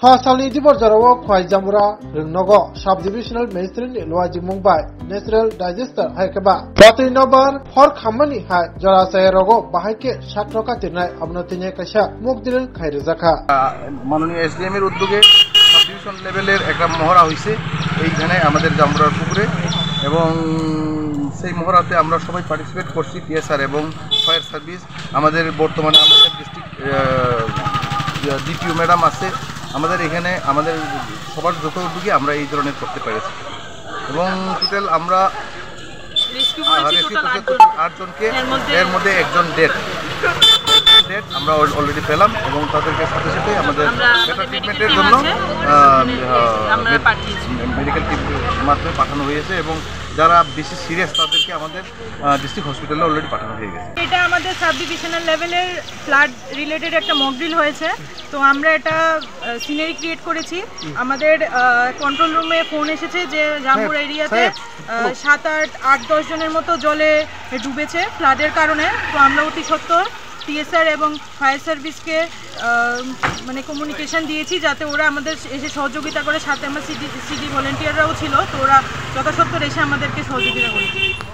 Fasalni dibor jarawo khwai jamura rungnogo sub divisional magistrate ni loaji mungbai natural digester haikeba batri nobar hor khamani hai jara sayarogo bahaike shatroka tirnai abno tinye kaisa mukdirin khairezaka মাননীয় SDM এর উদ্যোগে sub division লেভেলের একটা মহড়া হয়েছে এইখানে আমাদের জামরার পুকুরে এবং সেই মহড়াতে আমরা সবাই পার্টিসিপেট করছি পিএসআর এবং ফায়ার সার্ভিস আমাদের বর্তমানে আমাদের ডিস্ট্রিক্ট ডিপিও ম্যাডাম আছে আমাদের এখানে আমাদের সবার যত উদ্যোগে আমরা এই ধরনের করতে পেরেছি এবং টোটাল আমরা রেস্কিউ করতে 8 জনকে এর মধ্যে একজন ডেড আমরা অলরেডি পেলাম এবং তাদেরকে সাথে সাথে আমাদের ট্রিটমেন্টের জন্য মেডিকেল টিমের মাধ্যমে পাঠানো হয়েছে এবং যারা বেশি সিরিয়াস তাদেরকে আমাদের ডিস্ট্রিক্ট হসপিটালে অলরেডি পাঠানো হয়ে গেছে। এটা আমাদের সাব ডিভিশনাল লেভেলের ফ্লাড রিলেটেড একটা মক ড্রিল হয়েছে, তো আমরা এটা সিনারি ক্রিয়েট করেছি। আমাদের কন্ট্রোল রুমে ফোন এসেছে যে জামপুর এরিয়াতে 7-8-10 জনের মতো জলে ডুবেছে ফ্লাডের কারণে। তো আমরা অতি সত্বর টিএসআর এবং ফায়ার সার্ভিসকে মানে কমিউনিকেশন দিয়েছি যাতে ওরা আমাদের এসে সহযোগিতা করে। সাথে আমার সিডি ভলেন্টিয়াররাও ছিল, তো ওরা যথাসত্ত্বর এসে আমাদেরকে সহযোগিতা করেছে।